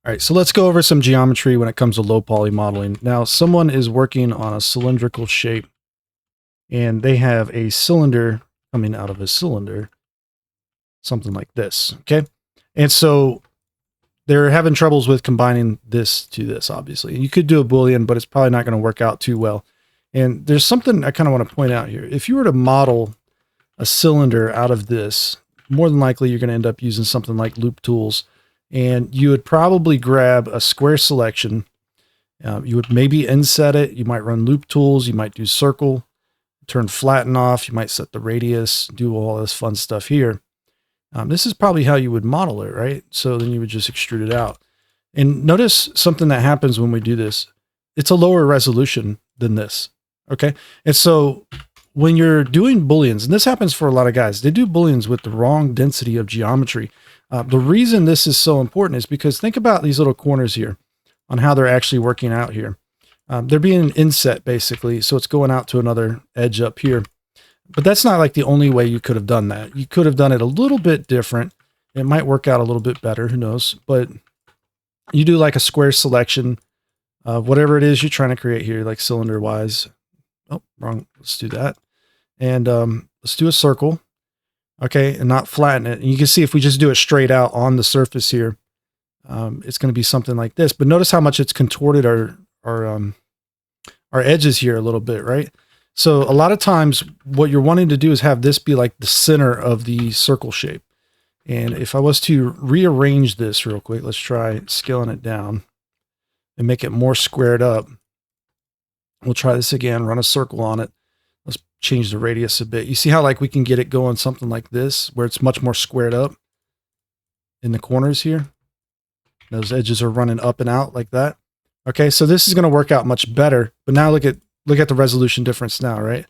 All right, so let's go over some geometry when it comes to low poly modeling. Now, someone is working on a cylindrical shape, and they have a cylinder coming out of a cylinder, something like this, okay? And so they're having troubles with combining this to this, obviously. You could do a Boolean, but it's probably not going to work out too well. And there's something I kind of want to point out here. If you were to model a cylinder out of this, more than likely you're going to end up using something like loop tools. And you would probably grab a square selection. You would maybe inset it. You might run loop tools. You might do circle, turn flatten off. You might set the radius, do all this fun stuff here. This is probably how you would model it, right? So then you would just extrude it out. And notice something that happens when we do this. It's a lower resolution than this, okay? And so when you're doing Booleans, and this happens for a lot of guys, they do Booleans with the wrong density of geometry. The reason this is so important is because think about these little corners here on how they're actually working out here. They're being inset basically, so it's going out to another edge up here. But that's not like the only way you could have done that. You could have done it a little bit different. It might work out a little bit better, who knows? But you do like a square selection of whatever it is you're trying to create here, like cylinder wise. Oh, wrong. Let's do that. And let's do a circle. Okay, and not flatten it. And you can see if we just do it straight out on the surface here, it's going to be something like this. But notice how much it's contorted our edges here a little bit, right? So a lot of times what you're wanting to do is have this be like the center of the circle shape. And if I was to rearrange this real quick, let's try scaling it down and make it more squared up. We'll try this again, run a circle on it. Let's change the radius a bit. You see how like we can get it going something like this, where it's much more squared up in the corners here. Those edges are running up and out like that. Okay, so this is going to work out much better. But now look at the resolution difference now, right?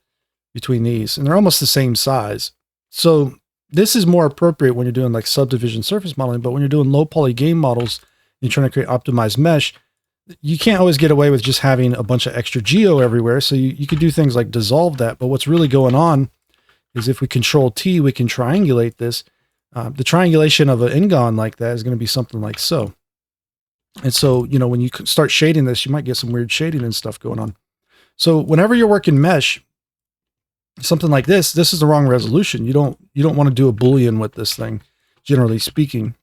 Between these. And they're almost the same size. So this is more appropriate when you're doing like subdivision surface modeling, but when you're doing low poly game models, and you're trying to create optimized mesh, you can't always get away with just having a bunch of extra geo everywhere. So you could do things like dissolve that. But what's really going on is if we control T, we can triangulate this. The triangulation of an n-gon like that is going to be something like so. And so, you know, when you start shading this, you might get some weird shading and stuff going on. So whenever you're working mesh, something like this is the wrong resolution. You don't want to do a Boolean with this thing, generally speaking.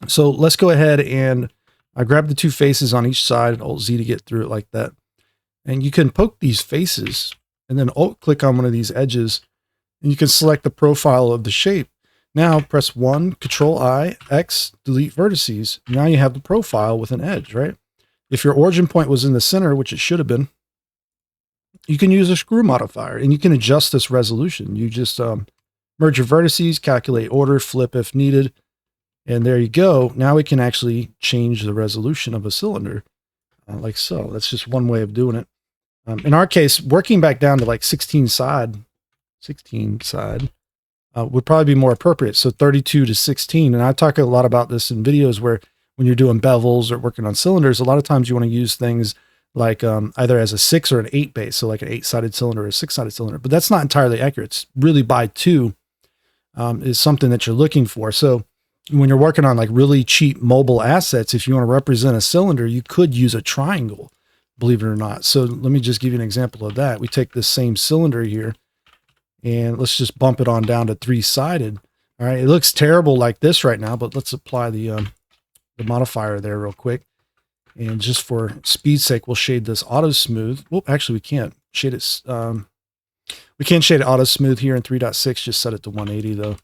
So let's go ahead and I grab the two faces on each side and Alt Z to get through it like that. And you can poke these faces and then Alt click on one of these edges and you can select the profile of the shape. Now press 1, Control I, X, delete vertices. Now you have the profile with an edge, right? If your origin point was in the center, which it should have been, you can use a screw modifier and you can adjust this resolution. You just merge your vertices, calculate order, flip if needed. And there you go. Now we can actually change the resolution of a cylinder like so. That's just one way of doing it. In our case, working back down to like 16 side would probably be more appropriate. So 32 to 16. And I talk a lot about this in videos where when you're doing bevels or working on cylinders, a lot of times you want to use things like either as a 6 or an 8 base. So like an 8-sided cylinder or a 6-sided cylinder, but that's not entirely accurate. It's really by 2 is something that you're looking for. So when you're working on like really cheap mobile assets, if you want to represent a cylinder, you could use a triangle, believe it or not. So let me just give you an example of that. We take this same cylinder here and let's just bump it on down to 3-sided. All right. It looks terrible like this right now, but let's apply the modifier there real quick. And just for speed's sake, we'll shade this auto smooth. Well, actually we can't shade it. We can't shade it auto smooth here in 3.6, just set it to 180 though.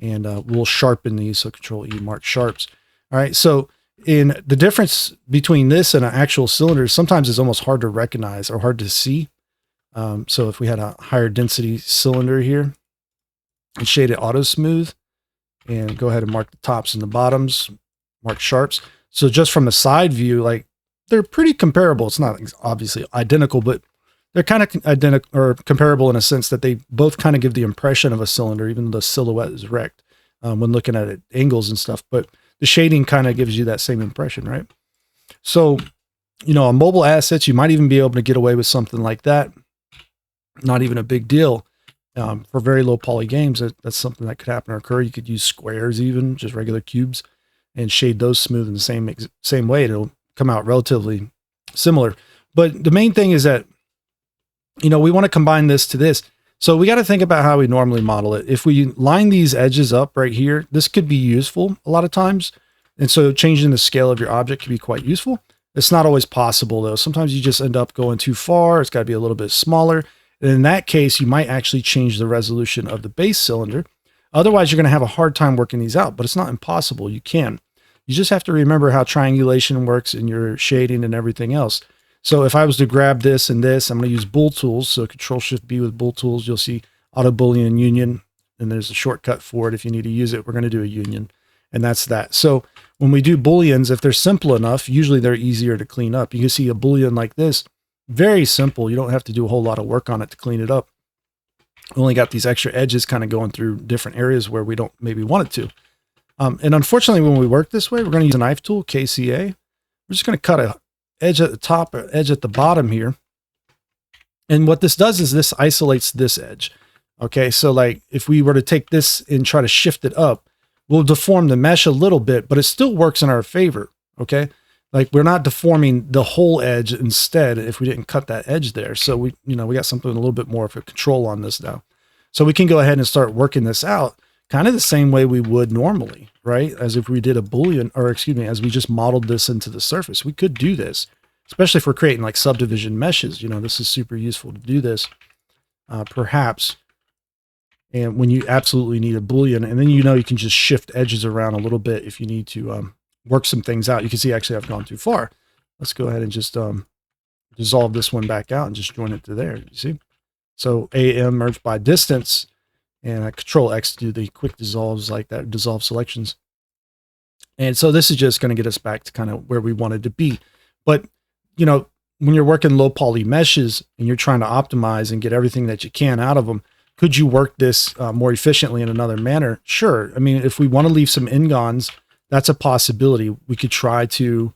And we'll sharpen these. So Control E, mark sharps. All right. So in the difference between this and an actual cylinder, sometimes it's almost hard to recognize or hard to see. So if we had a higher density cylinder here and shade it auto smooth and go ahead and mark the tops and the bottoms, mark sharps. So just from a side view, like they're pretty comparable. It's not obviously identical, but they're kind of identical or comparable in a sense that they both kind of give the impression of a cylinder, even though the silhouette is wrecked when looking at it, angles and stuff. But the shading kind of gives you that same impression, right? So, you know, on mobile assets, you might even be able to get away with something like that. Not even a big deal. For very low poly games, that's something that could happen or occur. You could use squares even, just regular cubes. and shade those smooth in the same way. It'll come out relatively similar. But the main thing is that, you know, we want to combine this to this. So we got to think about how we normally model it. If we line these edges up right here, this could be useful a lot of times. And so changing the scale of your object can be quite useful. It's not always possible though. Sometimes you just end up going too far. It's got to be a little bit smaller. And in that case, you might actually change the resolution of the base cylinder. Otherwise, you're going to have a hard time working these out, but it's not impossible. You can. You just have to remember how triangulation works in your shading and everything else. So if I was to grab this and this, I'm going to use bool tools. So Control-Shift-B with bool tools, you'll see auto Boolean union, and there's a shortcut for it. If you need to use it, we're going to do a union, and that's that. So when we do Booleans, if they're simple enough, usually they're easier to clean up. You can see a Boolean like this, very simple. You don't have to do a whole lot of work on it to clean it up. We only got these extra edges kind of going through different areas where we don't maybe want it to. And unfortunately, when we work this way, we're going to use a knife tool, KCA. We're just going to cut a edge at the top, or edge at the bottom here. And what this does is this isolates this edge. Okay, so like if we were to take this and try to shift it up, we'll deform the mesh a little bit, but it still works in our favor. Okay, like we're not deforming the whole edge instead if we didn't cut that edge there. So we got something a little bit more of a control on this now. So we can go ahead and start working this out kind of the same way we would normally, right? As if we did a Boolean, or excuse me, as we just modeled this into the surface. We could do this, especially if we're creating like subdivision meshes. You know, this is super useful to do this, perhaps. And when you absolutely need a Boolean, and then you can just shift edges around a little bit if you need to work some things out. You can see actually I've gone too far. Let's go ahead and just dissolve this one back out and just join it to there. You see? So AM merged by distance, and I Control X to do the quick dissolves like that, dissolve selections. And so this is just going to get us back to kind of where we wanted to be. But, you know, when you're working low poly meshes and you're trying to optimize and get everything that you can out of them, could you work this more efficiently in another manner? Sure. I mean, if we want to leave some ingons, that's a possibility. We could try to,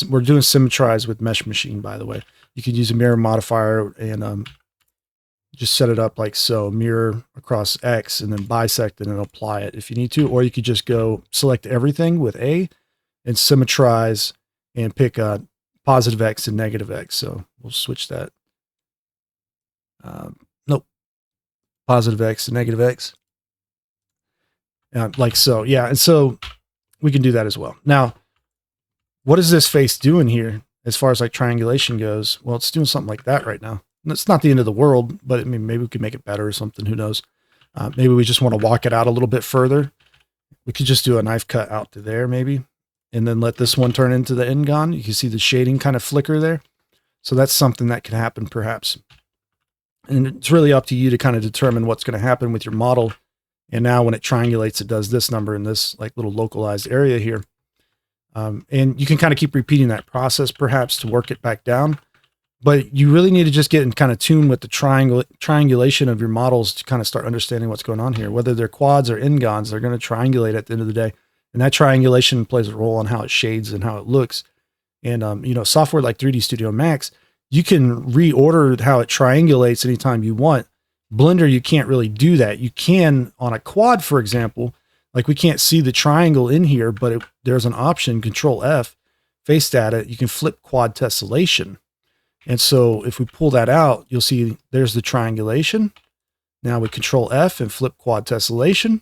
we're doing symmetrize with Mesh Machine, by the way. You could use a mirror modifier and just set it up like so, mirror across X and then bisect it and apply it if you need to. Or you could just go select everything with A and symmetrize and pick a positive X and negative X. So we'll switch that. Nope. Positive X and negative X. Like so. Yeah. And so we can do that as well. Now, what is this face doing here as far as like triangulation goes? Well, it's doing something like that right now. It's not the end of the world, but I mean, maybe we could make it better or something. Who knows? Maybe we just want to walk it out a little bit further. We could just do a knife cut out to there maybe, and then let this one turn into the ingon. You can see the shading kind of flicker there. So that's something that could happen perhaps. And it's really up to you to kind of determine what's going to happen with your model. And now when it triangulates, it does this number in this like little localized area here. And you can kind of keep repeating that process perhaps to work it back down. But you really need to just get in kind of tune with the triangulation of your models to kind of start understanding what's going on here. Whether they're quads or ingons, they're going to triangulate at the end of the day. And that triangulation plays a role on how it shades and how it looks. And, software like 3D Studio Max, you can reorder how it triangulates anytime you want. Blender, you can't really do that. You can on a quad, for example, like we can't see the triangle in here, but there's an option, Control F, face data, you can flip quad tessellation. And so if we pull that out, you'll see there's the triangulation. Now we Control F and flip quad tessellation.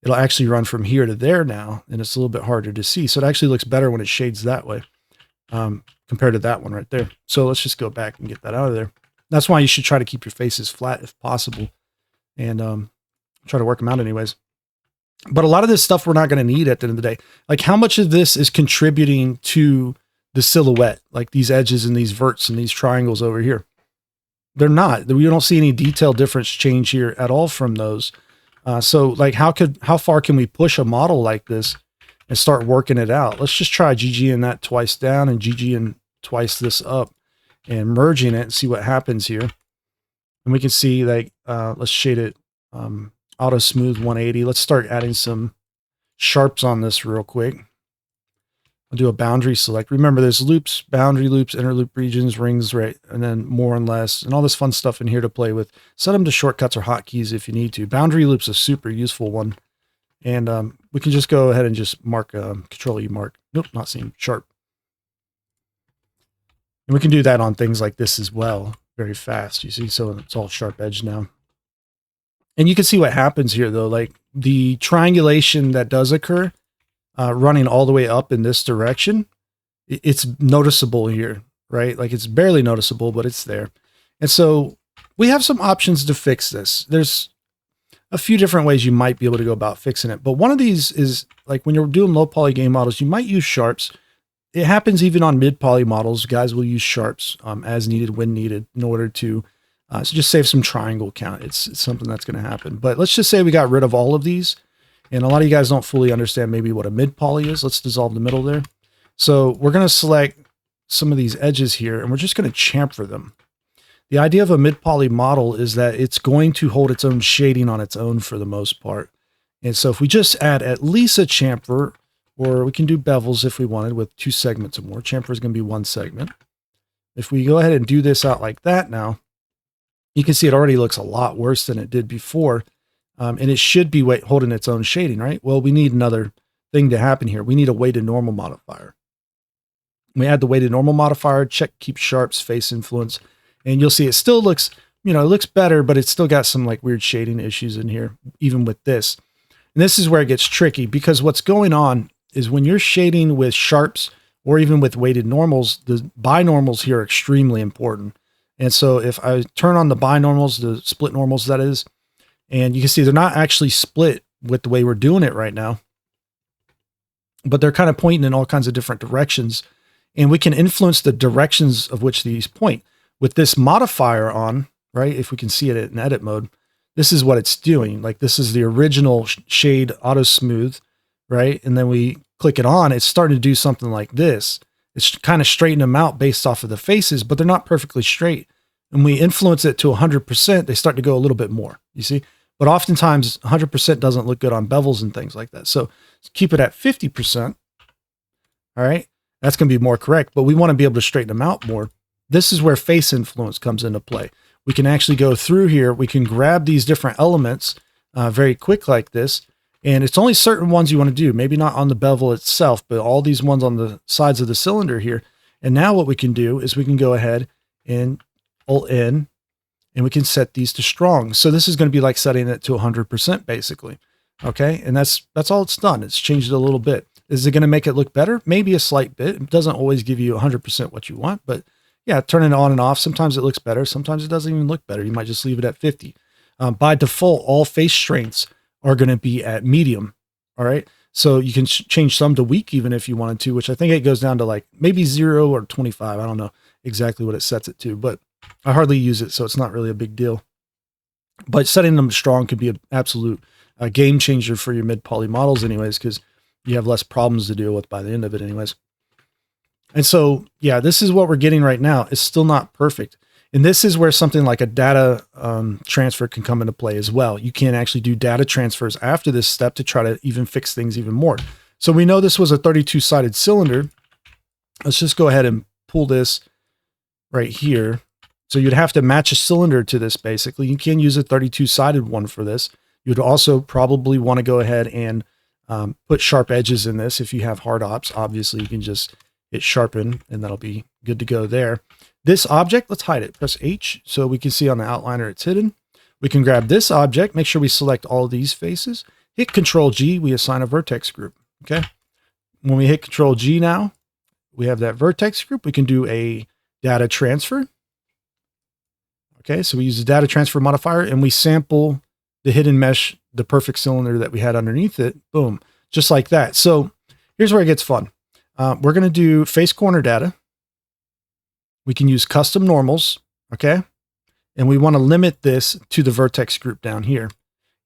It'll actually run from here to there now, and it's a little bit harder to see. So it actually looks better when it shades that way compared to that one right there. So let's just go back and get that out of there. That's why you should try to keep your faces flat if possible, and try to work them out anyways. But a lot of this stuff we're not going to need at the end of the day. Like how much of this is contributing to the silhouette, like these edges and these verts and these triangles over here? They're not. We don't see any detail difference change here at all from those. So like how far can we push a model like this and start working it out? Let's just try GGing that twice down and GGing twice this up and merging it and see what happens here. And we can see like, let's shade it auto smooth 180. Let's start adding some sharps on this real quick. I'll do a boundary select. Remember there's loops, boundary loops, inner loop regions, rings, right? And then more and less, and all this fun stuff in here to play with. Set them to shortcuts or hotkeys if you need to. Boundary loops is a super useful one. And we can just go ahead and just mark, Control E mark. Nope, not seeing sharp. And we can do that on things like this as well, very fast. You see, so it's all sharp edge now. And you can see what happens here though, like the triangulation that does occur, running all the way up in this direction, it's noticeable here, right? Like it's barely noticeable, but it's there. And so we have some options to fix this. There's a few different ways you might be able to go about fixing it. But one of these is like when you're doing low poly game models, you might use sharps. It happens even on mid poly models. Guys will use sharps as needed, when needed, in order to so just save some triangle count. It's something that's going to happen. But let's just say we got rid of all of these. And a lot of you guys don't fully understand maybe what a mid poly is. Let's dissolve the middle there. So we're going to select some of these edges here, and we're just going to chamfer them. The idea of a mid poly model is that it's going to hold its own shading on its own for the most part. And so if we just add at least a chamfer, or we can do bevels if we wanted with 2 segments or more. Chamfer is going to be 1 segment. If we go ahead and do this out like that now, you can see it already looks a lot worse than it did before. And it should be holding its own shading, right? Well, we need another thing to happen here. We need a weighted normal modifier. We add the weighted normal modifier, check keep sharps, face influence, and you'll see it still looks, it looks better, but it's still got some like weird shading issues in here, even with this. And this is where it gets tricky, because what's going on is when you're shading with sharps or even with weighted normals, the binormals here are extremely important. And so if I turn on the binormals, the split normals that is, and you can see they're not actually split with the way we're doing it right now, but they're kind of pointing in all kinds of different directions. And we can influence the directions of which these point. With this modifier on, right, if we can see it in edit mode, this is what it's doing. Like this is the original shade auto smooth, right? And then we click it on, it's starting to do something like this. It's kind of straightening them out based off of the faces, but they're not perfectly straight. And we influence it to 100%, they start to go a little bit more, you see? But oftentimes 100% doesn't look good on bevels and things like that. So keep it at 50%. All right. That's going to be more correct, but we want to be able to straighten them out more. This is where face influence comes into play. We can actually go through here. We can grab these different elements very quick like this. And it's only certain ones you want to do, maybe not on the bevel itself, but all these ones on the sides of the cylinder here. And now what we can do is we can go ahead and Alt N, and we can set these to strong. So this is going to be like setting it to 100% basically. Okay. And that's all it's done. It's changed it a little bit. Is it going to make it look better? Maybe a slight bit. It doesn't always give you 100% what you want, but yeah, turning it on and off. Sometimes it looks better. Sometimes it doesn't even look better. You might just leave it at 50. By default, all face strengths are going to be at medium. All right. So you can change some to weak even if you wanted to, which I think it goes down to like maybe 0 or 25. I don't know exactly what it sets it to, but I hardly use it. So it's not really a big deal, but setting them strong could be an absolute game changer for your mid poly models anyways, because you have less problems to deal with by the end of it anyways. And so, yeah, this is what we're getting right now. It's still not perfect. And this is where something like a data transfer can come into play as well. You can actually do data transfers after this step to try to even fix things even more. So we know this was a 32-sided cylinder. Let's just go ahead and pull this right here. So you'd have to match a cylinder to this basically. You can use a 32-sided one for this. You'd also probably want to go ahead and put sharp edges in this. If you have hard ops, obviously you can just hit sharpen and that'll be good to go there. This object, let's hide it. Press H so we can see on the outliner it's hidden. We can grab this object, make sure we select all of these faces. Hit Control G, we assign a vertex group. Okay. When we hit Control G now, we have that vertex group. We can do a data transfer. Okay, so we use the data transfer modifier and we sample the hidden mesh, the perfect cylinder that we had underneath it. Boom, just like that. So here's where it gets fun. We're going to do face corner data. We can use custom normals. Okay. And we want to limit this to the vertex group down here.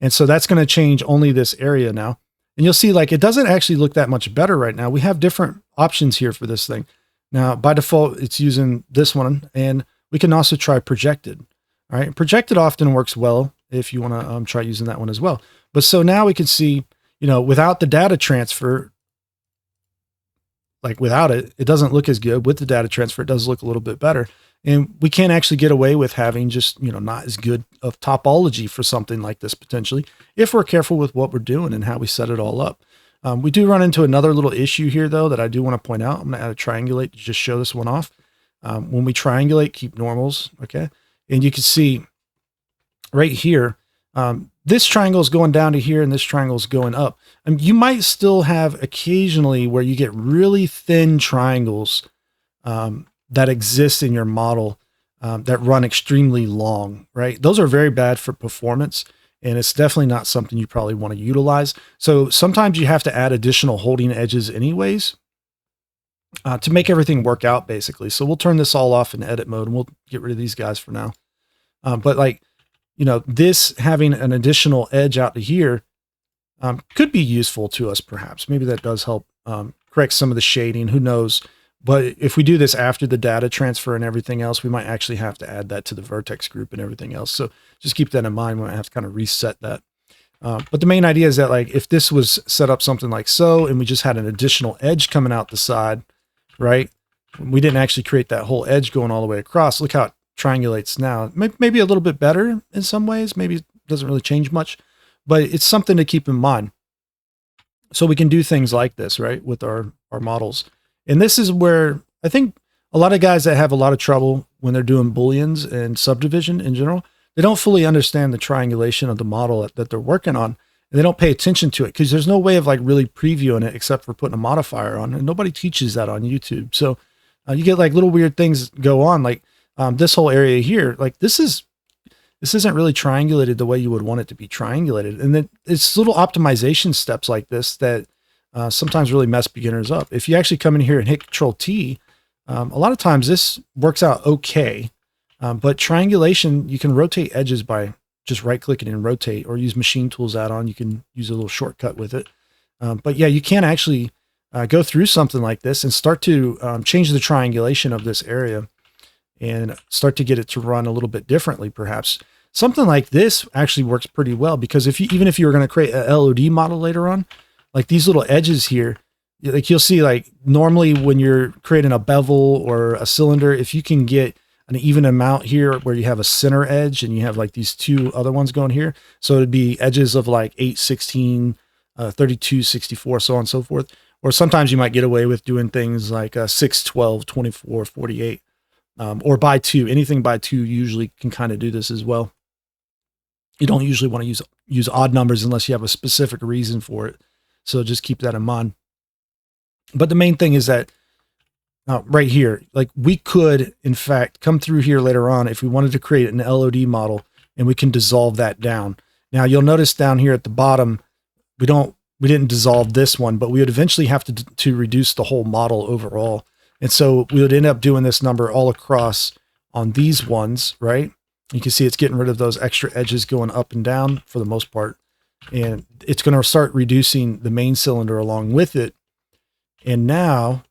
And so that's going to change only this area now. And you'll see like, it doesn't actually look that much better right now. We have different options here for this thing. Now by default, it's using this one, and we can also try projected. All right. Projected often works well if you want to try using that one as well. But so now we can see, without the data transfer, like without it, it doesn't look as good. With the data transfer, it does look a little bit better. And we can't actually get away with having just, not as good of topology for something like this potentially, if we're careful with what we're doing and how we set it all up. We do run into another little issue here though, that I do want to point out. I'm going to add a triangulate to just show this one off. When we triangulate, keep normals. Okay. And you can see right here, this triangle is going down to here and this triangle is going up. You might still have occasionally where you get really thin triangles that exist in your model that run extremely long, right? Those are very bad for performance, and it's definitely not something you probably want to utilize. So sometimes you have to add additional holding edges anyways to make everything work out, basically. So we'll turn this all off in edit mode and we'll get rid of these guys for now. But like, this having an additional edge out to here could be useful to us, perhaps. Maybe that does help correct some of the shading. Who knows? But if we do this after the data transfer and everything else, we might actually have to add that to the vertex group and everything else. So just keep that in mind. We might have to kind of reset that. But the main idea is that, like, if this was set up something like so, and we just had an additional edge coming out the side, right? We didn't actually create that whole edge going all the way across. Look how it triangulates now. Maybe a little bit better in some ways. Maybe it doesn't really change much, but it's something to keep in mind. So we can do things like this, right, with our models. And this is where I think a lot of guys that have a lot of trouble when they're doing Booleans and subdivision in general, they don't fully understand the triangulation of the model that they're working on. And they don't pay attention to it because there's no way of like really previewing it except for putting a modifier on. And nobody teaches that on YouTube. So you get like little weird things go on, like this whole area here. Like this isn't really triangulated the way you would want it to be triangulated. And then it's little optimization steps like this that sometimes really mess beginners up. If you actually come in here and hit Control T, a lot of times this works out okay. But triangulation, you can rotate edges by just right clicking and rotate, or use machine tools add-on. You can use a little shortcut with it. But yeah, you can actually go through something like this and start to change the triangulation of this area and start to get it to run a little bit differently, perhaps. Something like this actually works pretty well, because even if you were going to create a LOD model later on, like these little edges here, like you'll see, like normally when you're creating a bevel or a cylinder, if you can get an even amount here where you have a center edge and you have like these two other ones going here. So it'd be edges of like 8, 16, 32, 64, so on and so forth. Or sometimes you might get away with doing things like 6, 12, 24, 48, or by 2. Anything by 2 usually can kind of do this as well. You don't usually want to use odd numbers unless you have a specific reason for it. So just keep that in mind. But the main thing is that right here, like we could, in fact, come through here later on if we wanted to create an LOD model, and we can dissolve that down. Now you'll notice down here at the bottom, we didn't dissolve this one, but we would eventually have to reduce the whole model overall. And so we would end up doing this number all across on these ones, right? You can see it's getting rid of those extra edges going up and down for the most part. And it's going to start reducing the main cylinder along with it. And now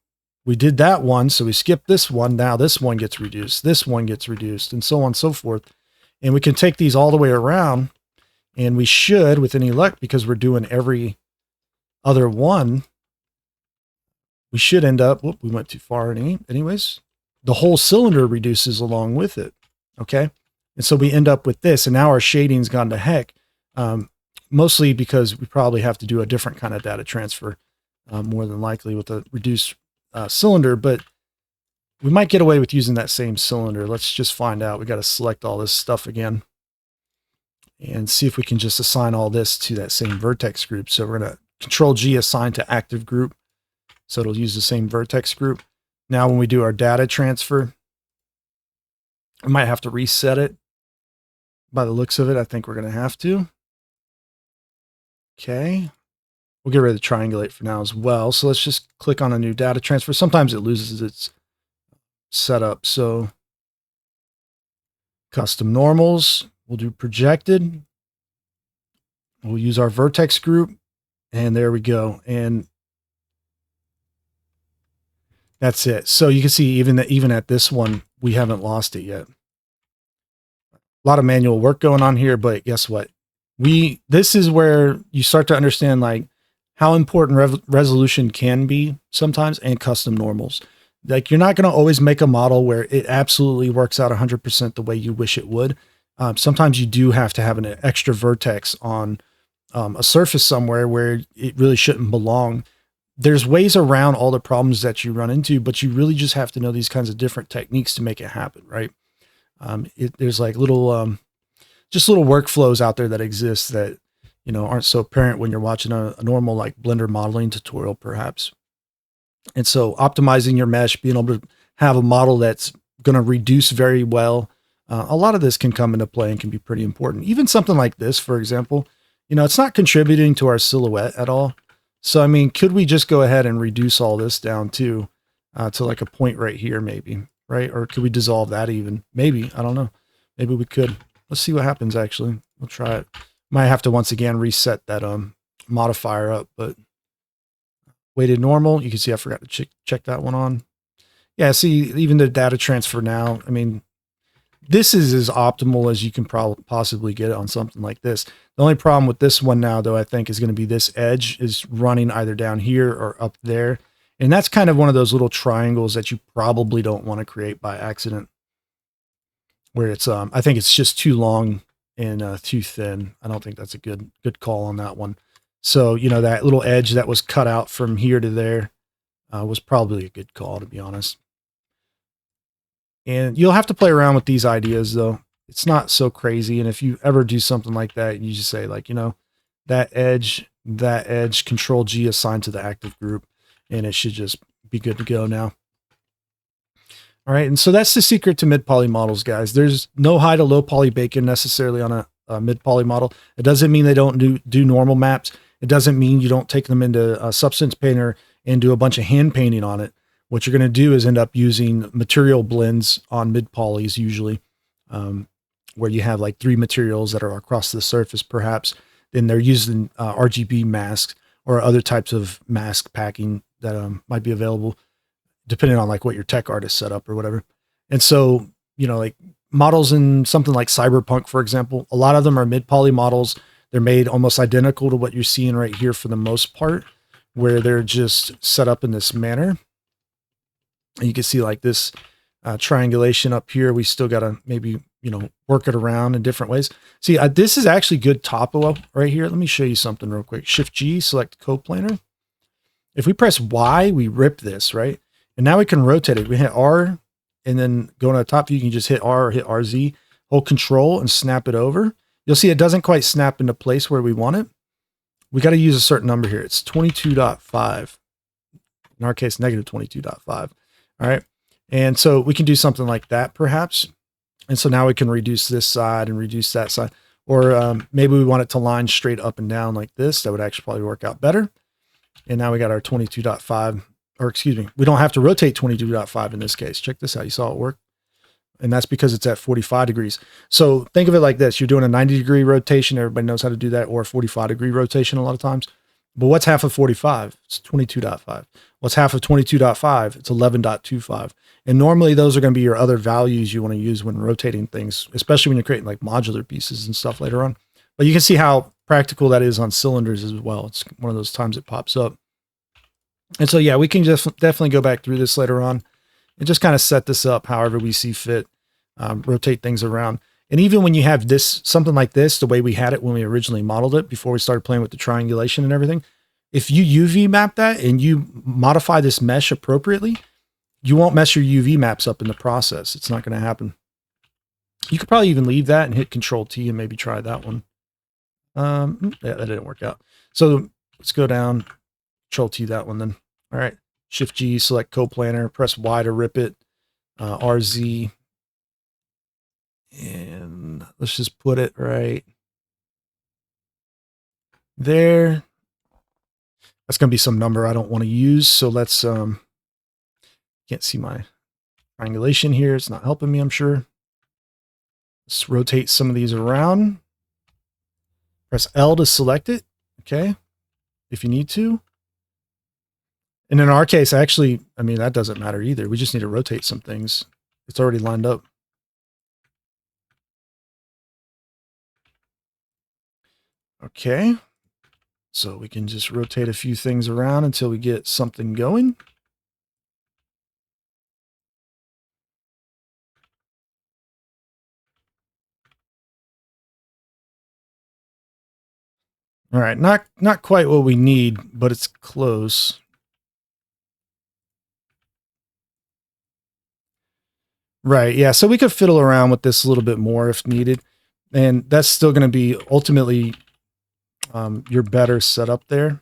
we did that one, so we skipped this one. Now this one gets reduced, this one gets reduced, and so on and so forth. And we can take these all the way around, and we should, with any luck, because we're doing every other one, we should end up, whoop, we went too far anyways. The whole cylinder reduces along with it, okay? And so we end up with this, and now our shading's gone to heck, mostly because we probably have to do a different kind of data transfer, more than likely with a reduced cylinder, but we might get away with using that same cylinder. Let's just find out. We got to select all this stuff again and see if we can just assign all this to that same vertex group. So we're going to Control G, assign to active group. So it'll use the same vertex group. Now, when we do our data transfer, I might have to reset it. By the looks of it, I think we're going to have to. Okay. We'll get rid of the triangulate for now as well. So let's just click on a new data transfer. Sometimes it loses its setup. So custom normals, we'll do projected. We'll use our vertex group, and there we go. And that's it. So you can see even at this one, we haven't lost it yet. A lot of manual work going on here, but guess what? This is where you start to understand, like, how important resolution can be sometimes, and custom normals. Like, you're not going to always make a model where it absolutely works out 100% the way you wish it would. Sometimes you do have to have an extra vertex on a surface somewhere where it really shouldn't belong. There's ways around all the problems that you run into, but you really just have to know these kinds of different techniques to make it happen, right? There's like little, just little workflows out there that exist that, you know, aren't so apparent when you're watching a normal like Blender modeling tutorial, perhaps. And so optimizing your mesh, being able to have a model that's going to reduce very well, a lot of this can come into play and can be pretty important. Even something like this, for example, you know, it's not contributing to our silhouette at all. So, I mean, could we just go ahead and reduce all this down to like a point right here, maybe, right? Or could we dissolve that even? Maybe, I don't know. Maybe we could. Let's see what happens, actually. We'll try it. Might have to once again reset that modifier up, but weighted normal, you can see I forgot to check that one on. Yeah, see, even the data transfer now, I mean, this is as optimal as you can possibly get on something like this. The only problem with this one now, though, I think is going to be this edge is running either down here or up there. And that's kind of one of those little triangles that you probably don't want to create by accident, where it's, I think it's just too long and too thin. I don't think that's a good call on that one. So, you know, that little edge that was cut out from here to there was probably a good call, to be honest. And you'll have to play around with these ideas, though. It's not so crazy. And if you ever do something like that, you just say, like, you know, that edge, Control G assigned to the active group, and it should just be good to go now. All right, and so that's the secret to mid-poly models, guys. There's no high to low poly bacon necessarily on a mid-poly model. It doesn't mean they don't do normal maps. It doesn't mean you don't take them into a Substance Painter and do a bunch of hand painting on it. What you're going to do is end up using material blends on mid-polys usually, where you have like 3 materials that are across the surface, perhaps. Then they're using RGB masks or other types of mask packing that might be available, depending on like what your tech artist set up or whatever. And so, you know, like models in something like Cyberpunk, for example, a lot of them are mid-poly models. They're made almost identical to what you're seeing right here for the most part, where they're just set up in this manner. And you can see like this triangulation up here. We still got to maybe, you know, work it around in different ways. See, this is actually good topo right here. Let me show you something real quick. Shift G, select coplanar. If we press Y, we rip this, right? And now we can rotate it. We hit R, and then go to the top view, you can just hit R or hit RZ, hold Control and snap it over. You'll see it doesn't quite snap into place where we want it. We got to use a certain number here. It's 22.5. In our case, negative 22.5. All right. And so we can do something like that, perhaps. And so now we can reduce this side and reduce that side. Or maybe we want it to line straight up and down like this. That would actually probably work out better. And now we got our 22.5, or excuse me, we don't have to rotate 22.5 in this case. Check this out. You saw it work. And that's because it's at 45 degrees. So think of it like this. You're doing a 90-degree rotation. Everybody knows how to do that, or a 45-degree rotation a lot of times. But what's half of 45? It's 22.5. What's half of 22.5? It's 11.25. And normally those are going to be your other values you want to use when rotating things, especially when you're creating like modular pieces and stuff later on. But you can see how practical that is on cylinders as well. It's one of those times it pops up. And so, yeah, we can just definitely go back through this later on and just kind of set this up however we see fit, rotate things around. And even when you have this, something like this, the way we had it when we originally modeled it before we started playing with the triangulation and everything, if you UV map that and you modify this mesh appropriately, you won't mess your UV maps up in the process. It's not going to happen. You could probably even leave that and hit Control T and maybe try that one. Yeah, that didn't work out. So let's go down, Control T that one then. All right. Shift G, select coplanar, press Y to rip it, RZ, and let's just put it right there. That's going to be some number I don't want to use. So let's, can't see my triangulation here. It's not helping me, I'm sure. Let's rotate some of these around. Press L to select it. Okay. If you need to. And in our case, actually, I mean, that doesn't matter either. We just need to rotate some things. It's already lined up. Okay. So we can just rotate a few things around until we get something going. All right, not quite what we need, but it's close. Right, yeah, so we could fiddle around with this a little bit more if needed. And that's still going to be ultimately your better setup there.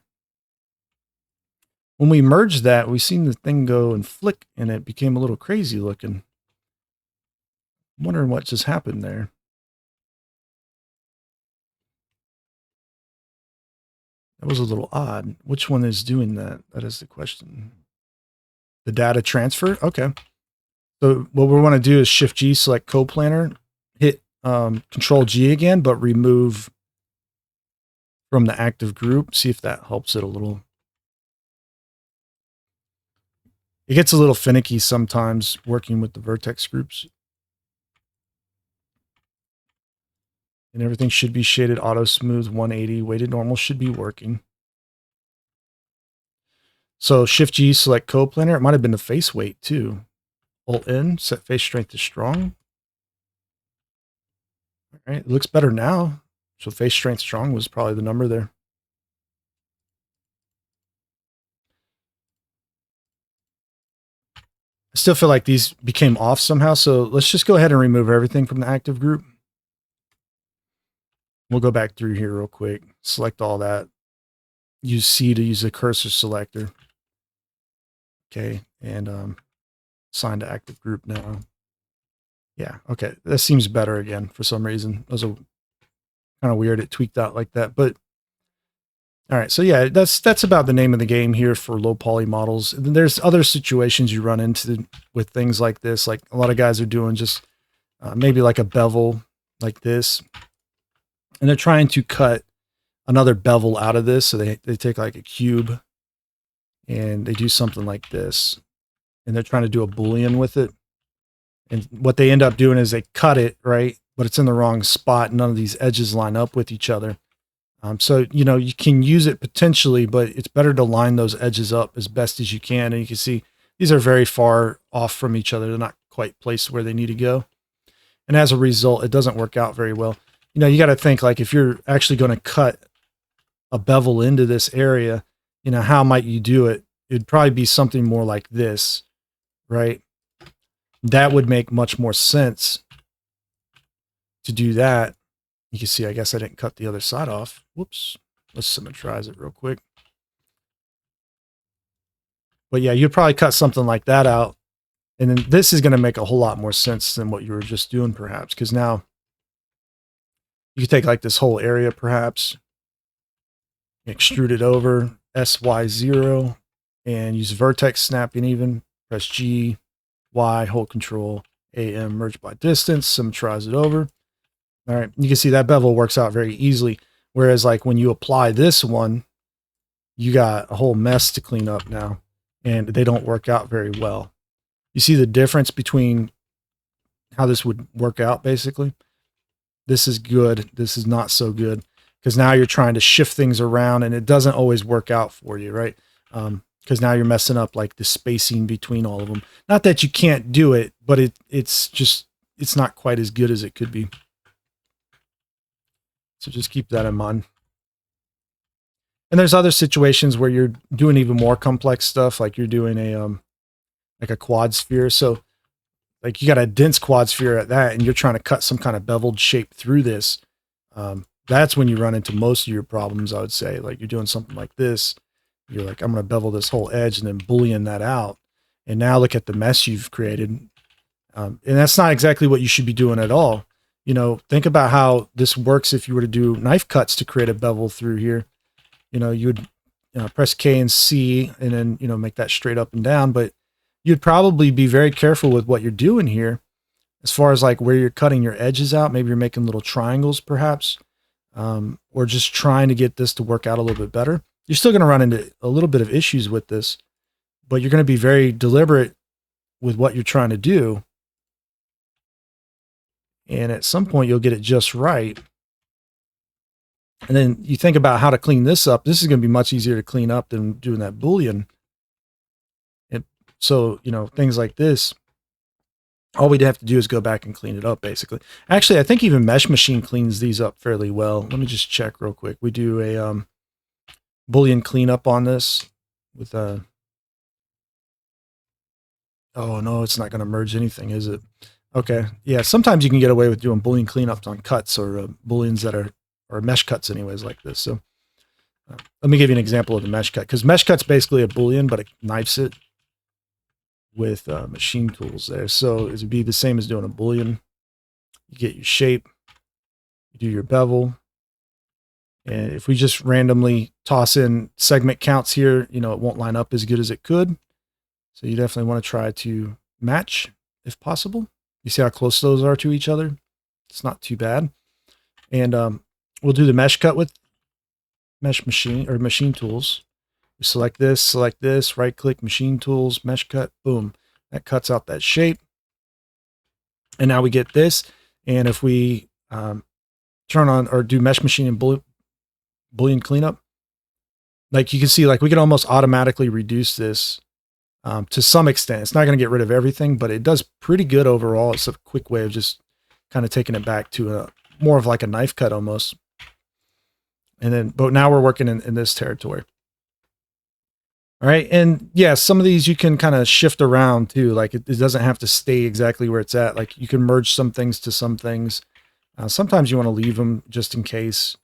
When we merged that, we seen the thing go and flick, and it became a little crazy looking. I'm wondering what just happened there. That was a little odd. Which one is doing that? That is the question. The data transfer? Okay. So what we want to do is Shift G, select CoPlanner, hit Control G again, but remove from the active group. See if that helps it a little. It gets a little finicky sometimes working with the vertex groups. And everything should be shaded auto smooth 180. Weighted normal should be working. So Shift G, select CoPlanner. It might have been the face weight too. Alt N, set face strength to strong. All right, it looks better now. So face strength strong was probably the number there. I still feel like these became off somehow. So let's just go ahead and remove everything from the active group. We'll go back through here real quick. Select all that. Use C to use the cursor selector. Okay, and assign to active group now. Yeah, okay. That seems better again for some reason. That was a kind of weird. It tweaked out like that, but all right. So yeah, that's about the name of the game here for low poly models. And then there's other situations you run into with things like this. Like a lot of guys are doing just maybe like a bevel like this, and they're trying to cut another bevel out of this. So they take like a cube and they do something like this, and they're trying to do a Boolean with it. And what they end up doing is they cut it, right? But it's in the wrong spot. None of these edges line up with each other. So, you know, you can use it potentially, but it's better to line those edges up as best as you can. And you can see these are very far off from each other. They're not quite placed where they need to go. And as a result, it doesn't work out very well. You know, you got to think like if you're actually going to cut a bevel into this area, you know, how might you do it? It'd probably be something more like this, right? That would make much more sense to do that. You can see, I guess I didn't cut the other side off. Whoops. Let's symmetrize it real quick. But yeah, you'd probably cut something like that out. And then this is going to make a whole lot more sense than what you were just doing, perhaps. Because now you could take like this whole area, perhaps, extrude it over, SY0, and use vertex snapping even. Press G, Y, hold control, AM, merge by distance, symmetrize it over. All right, you can see that bevel works out very easily. Whereas like when you apply this one, you got a whole mess to clean up now, and they don't work out very well. You see the difference between how this would work out basically? This is good. This is not so good because now you're trying to shift things around and it doesn't always work out for you, right? Because now you're messing up like the spacing between all of them. Not that you can't do it, but it's not quite as good as it could be. So just keep that in mind. And there's other situations where you're doing even more complex stuff, like you're doing like a quad sphere. So like you got a dense quad sphere at that, and you're trying to cut some kind of beveled shape through this. That's when you run into most of your problems, I would say. Like you're doing something like this. You're like, I'm going to bevel this whole edge and then Boolean that out. And now look at the mess you've created. And that's not exactly what you should be doing at all. You know, think about how this works if you were to do knife cuts to create a bevel through here. You know, you would press K and C and then, you know, make that straight up and down. But you'd probably be very careful with what you're doing here as far as like where you're cutting your edges out. Maybe you're making little triangles perhaps, or just trying to get this to work out a little bit better. You're still going to run into a little bit of issues with this, but you're going to be very deliberate with what you're trying to do. And at some point you'll get it just right. And then you think about how to clean this up. This is going to be much easier to clean up than doing that Boolean. And so, you know, things like this, all we'd have to do is go back and clean it up, basically. Actually, I think even Mesh Machine cleans these up fairly well. Let me just check real quick. We do a Boolean cleanup on this with a... Oh, no, it's not going to merge anything, is it? Okay. Yeah, sometimes you can get away with doing Boolean cleanups on cuts or Booleans that are or mesh cuts anyways like this. So let me give you an example of the mesh cut, because mesh cut's basically a Boolean, but it knifes it with machine tools there. So it would be the same as doing a Boolean. You get your shape, you do your bevel, and if we just randomly toss in segment counts here, you know, it won't line up as good as it could. So you definitely want to try to match if possible. You see how close those are to each other? It's not too bad. And we'll do the mesh cut with mesh machine or machine tools. We select this, right click, machine tools, mesh cut, boom. That cuts out that shape. And now we get this. And if we turn on or do mesh machine and Boolean cleanup, like you can see, like we can almost automatically reduce this to some extent. It's not going to get rid of everything, but it does pretty good overall. It's a quick way of just kind of taking it back to a more of like a knife cut almost. And then, but now we're working in this territory. All right. And yeah, some of these you can kind of shift around too. Like it doesn't have to stay exactly where it's at. Like you can merge some things to some things. Sometimes you want to leave them just in case.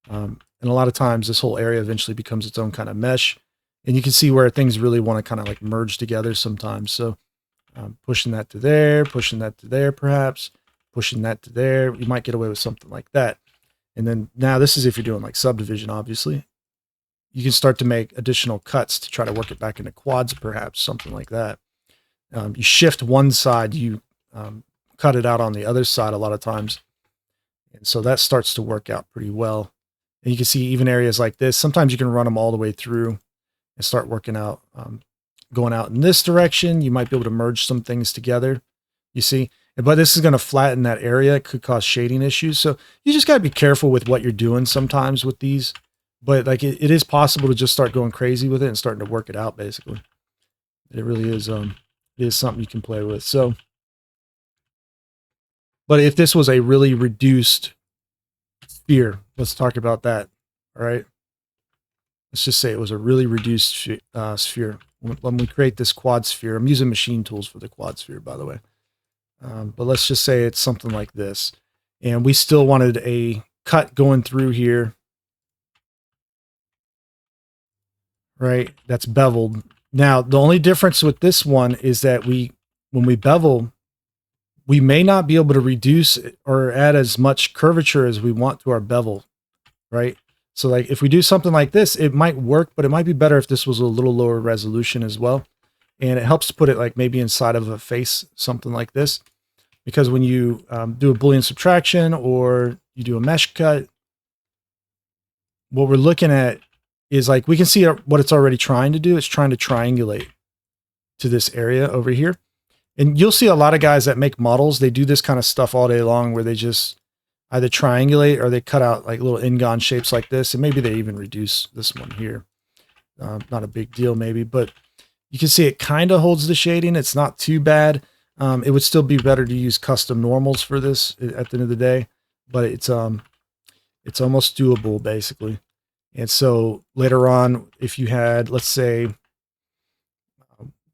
And a lot of times this whole area eventually becomes its own kind of mesh. And you can see where things really want to kind of like merge together sometimes. So pushing that to there, perhaps, pushing that to there. You might get away with something like that. And then now this is if you're doing like subdivision, obviously. You can start to make additional cuts to try to work it back into quads, perhaps, something like that. You shift one side, you cut it out on the other side a lot of times. And so that starts to work out pretty well. And you can see even areas like this, sometimes you can run them all the way through and start working out, going out in this direction. You might be able to merge some things together, you see. But this is going to flatten that area. It could cause shading issues. So you just got to be careful with what you're doing sometimes with these. But like it is possible to just start going crazy with it and starting to work it out, basically. It really is, it is something you can play with. So, but if this was a really reduced sphere, let's talk about that. All right. Let's just say it was a really reduced sphere. When we create this quad sphere, I'm using machine tools for the quad sphere, by the way. But let's just say it's something like this. And we still wanted a cut going through here. Right? That's beveled. Now, the only difference with this one is that when we bevel, we may not be able to reduce or add as much curvature as we want to our bevel, right? So like if we do something like this, it might work, but it might be better if this was a little lower resolution as well. And it helps to put it like maybe inside of a face, something like this. Because when you do a Boolean subtraction or you do a mesh cut, what we're looking at is like, we can see what it's already trying to do. It's trying to triangulate to this area over here. And you'll see a lot of guys that make models, they do this kind of stuff all day long where they just either triangulate or they cut out like little in-gon shapes like this. And maybe they even reduce this one here. Not a big deal maybe, but you can see it kind of holds the shading. It's not too bad. It would still be better to use custom normals for this at the end of the day, but it's almost doable basically. And so later on, if you had, let's say,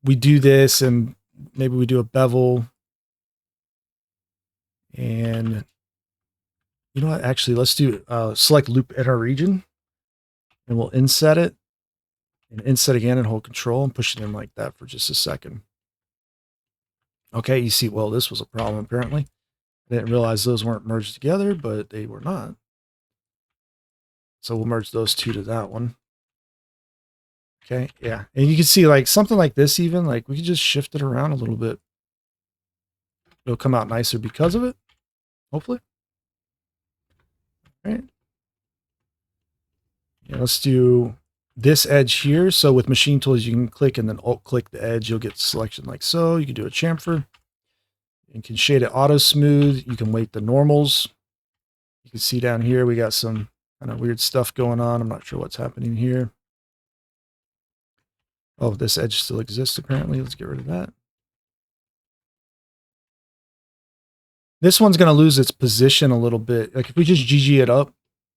we do this and maybe we do a bevel. And you know what? Actually, let's do select loop in our region. And we'll inset it. And inset again and hold control and push it in like that for just a second. Okay, you see, well, this was a problem apparently. I didn't realize those weren't merged together, but they were not. So we'll merge those two to that one. Okay, yeah. And you can see like something like this even, like we can just shift it around a little bit. It'll come out nicer because of it, hopefully. All right. Yeah, let's do this edge here. So with machine tools, you can click and then alt click the edge. You'll get selection like so. You can do a chamfer. You can shade it auto smooth. You can weight the normals. You can see down here, we got some kind of weird stuff going on. I'm not sure what's happening here. Oh, this edge still exists apparently. Let's get rid of that. This one's going to lose its position a little bit. Like if we just GG it up,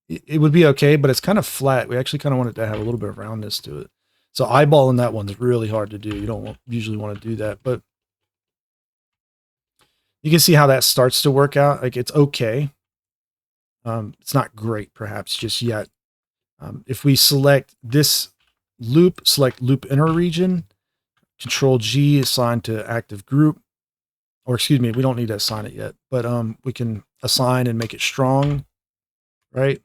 it would be okay, but it's kind of flat. We actually kind of want it to have a little bit of roundness to it. So eyeballing that one's really hard to do. You don't usually want to do that, but you can see how that starts to work out. Like it's okay. It's not great perhaps just yet. If we select this loop, select loop inner region, Control G, assign to active group, or excuse me, we don't need to assign it yet, but we can assign and make it strong, right?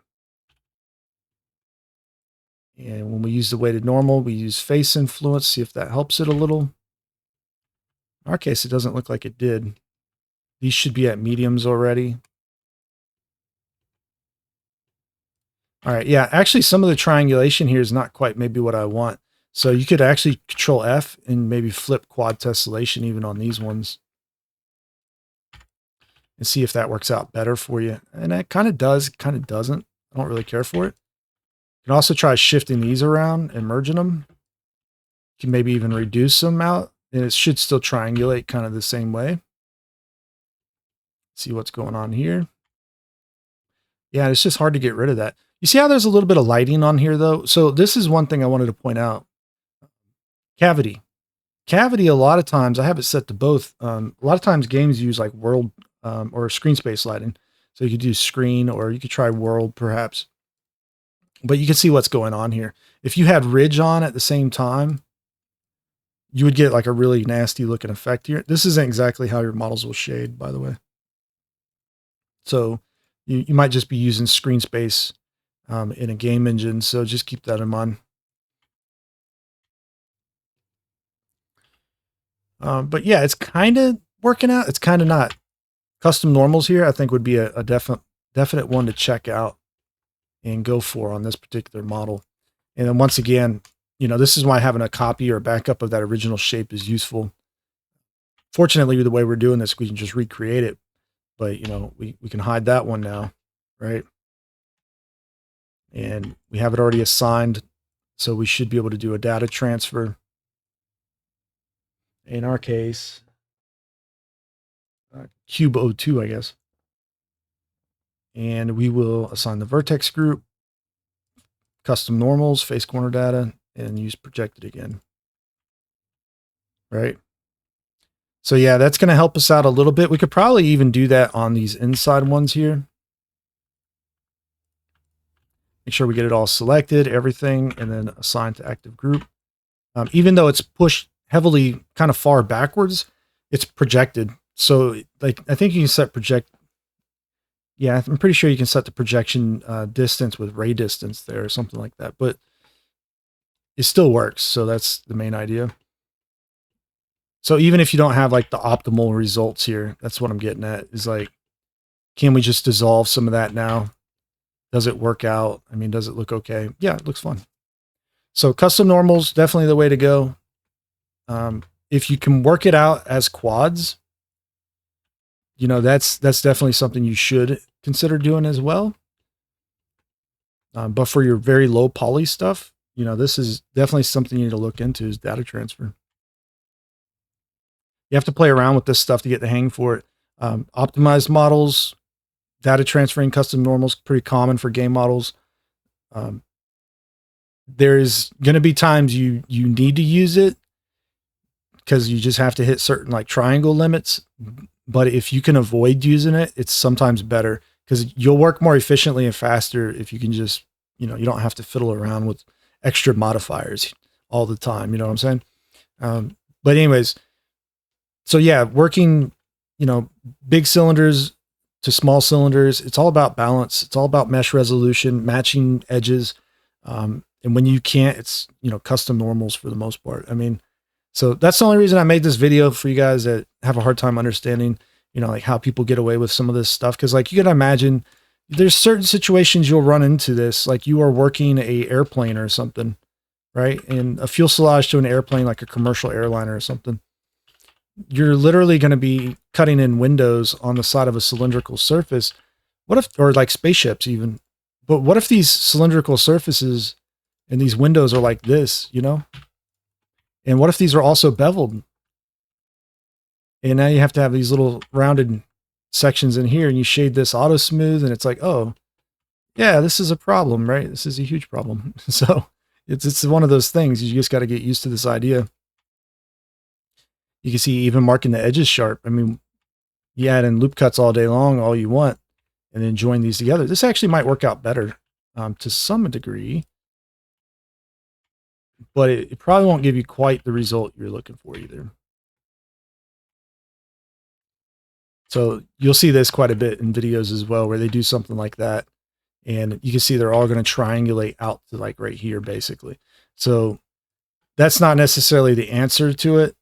And when we use the weighted normal, we use face influence, see if that helps it a little. In our case, it doesn't look like it did. These should be at mediums already. All right, yeah, actually some of the triangulation here is not quite maybe what I want. So you could actually Control F and maybe flip quad tessellation even on these ones. And see if that works out better for you. And it kind of does, kind of doesn't. I don't really care for it. You can also try shifting these around and merging them. You can maybe even reduce them out, and it should still triangulate kind of the same way. See what's going on here. Yeah, it's just hard to get rid of that. You see how there's a little bit of lighting on here, though? So this is one thing I wanted to point out. Cavity. Cavity, a lot of times, I have it set to both. A lot of times games use like world or screen space lighting. So you could do screen, or you could try world perhaps. But you can see what's going on here. If you had ridge on at the same time, you would get like a really nasty looking effect here. This isn't exactly how your models will shade, by the way. So you might just be using screen space in a game engine. So just keep that in mind. But yeah, it's kind of working out. It's kind of not. Custom normals here, I think would be a definite one to check out and go for on this particular model. And then once again, you know, this is why having a copy or a backup of that original shape is useful. Fortunately, the way we're doing this, we can just recreate it, but you know, we can hide that one now, right? And we have it already assigned. So we should be able to do a data transfer. In our case, cube O2, I guess. And we will assign the vertex group, custom normals, face corner data, and use projected again. Right? So yeah, that's going to help us out a little bit. We could probably even do that on these inside ones here. Make sure we get it all selected, everything, and then assign to active group. Even though it's pushed heavily kind of far backwards, it's projected. So like, I think you can set project. Yeah, I'm pretty sure you can set the projection distance with ray distance there or something like that, but it still works. So that's the main idea. So even if you don't have like the optimal results here, that's what I'm getting at, is like, can we just dissolve some of that now? Does it work out? I mean, does it look okay? Yeah, it looks fun. So custom normals, definitely the way to go. If you can work it out as quads, you know, that's definitely something you should consider doing as well. But for your very low poly stuff, you know, this is definitely something you need to look into, is data transfer. You have to play around with this stuff to get the hang for it. Optimized models, data transferring custom normals, pretty common for game models. There's going to be times you need to use it because you just have to hit certain like triangle limits. But if you can avoid using it, it's sometimes better because you'll work more efficiently and faster if you can just, you know, you don't have to fiddle around with extra modifiers all the time. You know what I'm saying? But anyways, so yeah, working, you know, big cylinders to small cylinders, it's all about balance. It's all about mesh resolution, matching edges. And when you can't, it's, you know, custom normals for the most part. I mean, so that's the only reason I made this video for you guys that have a hard time understanding, you know, like how people get away with some of this stuff. Cause like you can imagine there's certain situations you'll run into this, like you are working a airplane or something, right? And a fuselage to an airplane, like a commercial airliner or something. You're literally going to be cutting in windows on the side of a cylindrical surface. What if, or like spaceships even, But what if these cylindrical surfaces and these windows are like this, you know? And what if these are also beveled? And now you have to have these little rounded sections in here, and you shade this auto smooth, and it's like, oh, yeah, this is a problem, right? This is a huge problem. So it's one of those things. You just got to get used to this idea. You can see even marking the edges sharp. I mean, you add in loop cuts all day long, all you want, and then join these together. This actually might work out better to some degree, but it probably won't give you quite the result you're looking for either. So you'll see this quite a bit in videos as well, where they do something like that. And you can see they're all going to triangulate out to like right here, basically. So that's not necessarily the answer to it.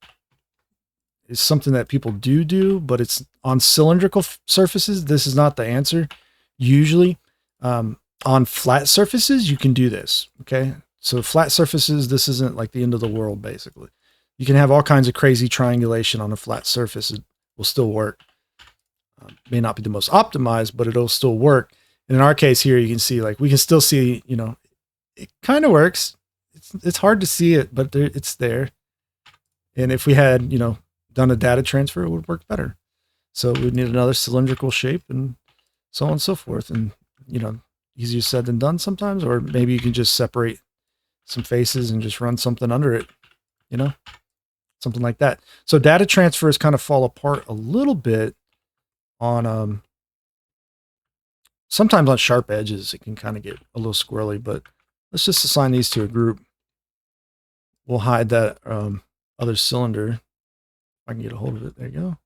It's something that people do, but it's on cylindrical surfaces. This is not the answer. Usually on flat surfaces, you can do this. Okay. So flat surfaces, this isn't like the end of the world, basically. You can have all kinds of crazy triangulation on a flat surface. It will still work. May not be the most optimized, but it'll still work. And in our case here, you can see, like, we can still see, you know, it kind of works. It's hard to see it, but it's there. And if we had, you know, done a data transfer, it would work better. So we'd need another cylindrical shape and so on and so forth. And, you know, easier said than done sometimes, or maybe you can just separate some faces and just run something under it, you know, something like that. So data transfers kind of fall apart a little bit on, sometimes on sharp edges. It can kind of get a little squirrely, but let's just assign these to a group. We'll hide that other cylinder. If I can get a hold of it. There you go.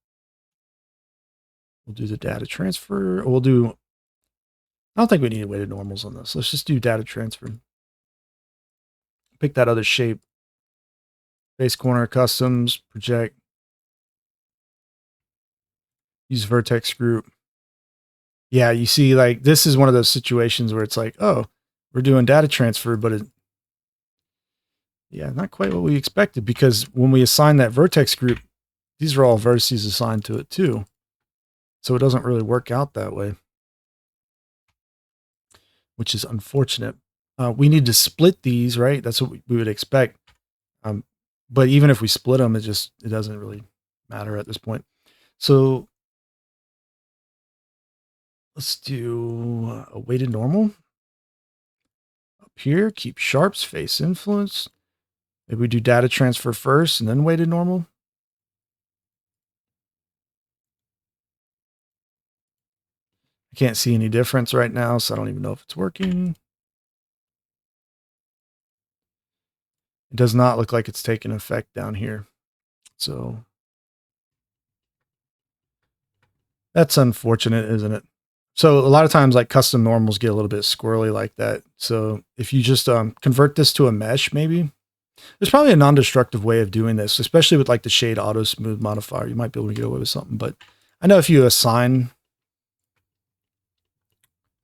We'll do the data transfer. We'll do, I don't think we need weighted normals on this. Let's just do data transfer. Pick that other shape. Base corner, customs, project. Use vertex group. Yeah, you see, like, this is one of those situations where it's like, oh, we're doing data transfer, but yeah, not quite what we expected, because when we assign that vertex group, these are all vertices assigned to it too. So it doesn't really work out that way, which is unfortunate. We need to split these, right? That's what we would expect. But even if we split them, it doesn't really matter at this point. So let's do a weighted normal. Up here, keep sharps, face influence. Maybe we do data transfer first and then weighted normal. I can't see any difference right now, so I don't even know if it's working. It does not look like it's taking effect down here. So that's unfortunate, isn't it? So a lot of times, like, custom normals get a little bit squirrely like that. So if you just convert this to a mesh, maybe there's probably a non-destructive way of doing this, especially with like the shade auto smooth modifier. You might be able to get away with something, but I know if you assign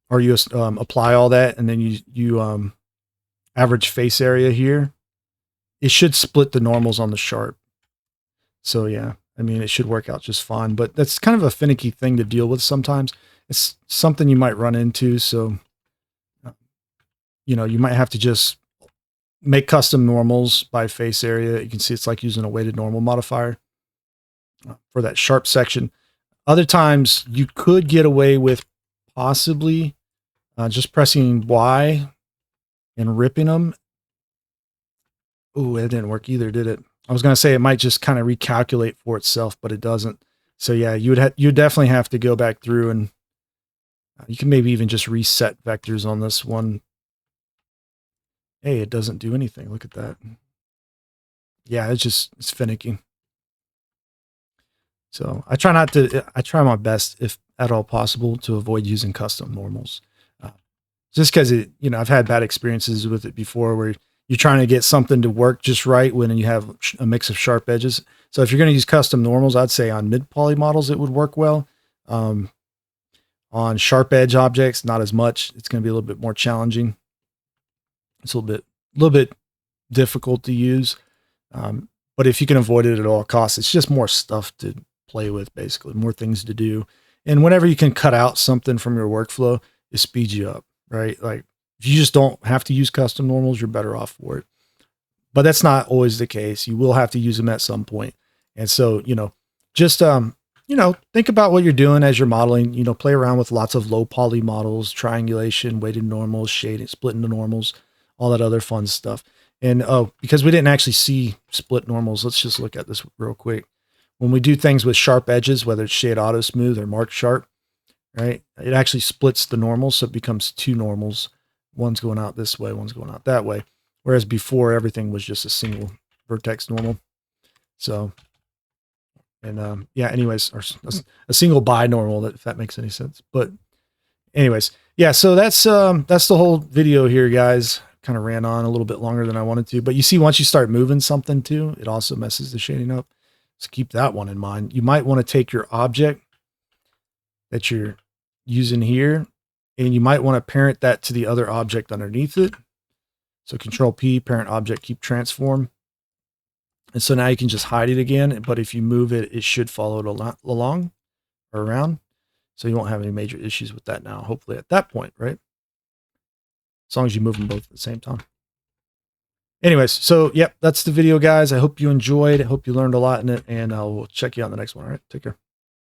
or you apply all that and then you average face area here, it should split the normals on the sharp. So yeah, I mean, it should work out just fine, but that's kind of a finicky thing to deal with sometimes. It's something you might run into. So, you know, you might have to just make custom normals by face area. You can see it's like using a weighted normal modifier for that sharp section. Other times you could get away with possibly just pressing Y and ripping them. Ooh, it didn't work either, did it? I was going to say it might just kind of recalculate for itself, but it doesn't. So yeah, you'd definitely have to go back through and you can maybe even just reset vectors on this one. Hey, it doesn't do anything. Look at that. Yeah, it's finicky. So I try my best, if at all possible, to avoid using custom normals. Just because I've had bad experiences with it before where you're trying to get something to work just right when you have a mix of sharp edges. So if you're going to use custom normals, I'd say on mid poly models, it would work well. On sharp edge objects, not as much. It's going to be a little bit more challenging. It's a little bit difficult to use. But if you can avoid it at all costs, it's just more stuff to play with, basically, more things to do. And whenever you can cut out something from your workflow, it speeds you up, right? Like if you just don't have to use custom normals, you're better off for it. But that's not always the case. You will have to use them at some point. And so, just think about what you're doing as you're modeling, play around with lots of low poly models, triangulation, weighted normals, shading, splitting the normals, all that other fun stuff. And because we didn't actually see split normals, let's just look at this real quick. When we do things with sharp edges, whether it's shade auto smooth or mark sharp, right? It actually splits the normals. So it becomes two normals. One's going out this way, one's going out that way. Whereas before everything was just a single vertex normal. So, and yeah, anyways, or a single binormal, if that makes any sense. But anyways, yeah, so that's the whole video here, guys. Kind of ran on a little bit longer than I wanted to, but you see, once you start moving something too, it also messes the shading up. So keep that one in mind. You might want to take your object that you're using here, and you might want to parent that to the other object underneath it. So Control P, parent object, keep transform. And so now you can just hide it again. But if you move it, it should follow it along or around. So you won't have any major issues with that now, hopefully at that point, right? As long as you move them both at the same time. Anyways, so yep, that's the video, guys. I hope you enjoyed. I hope you learned a lot in it, and I'll check you out in the next one. All right, take care.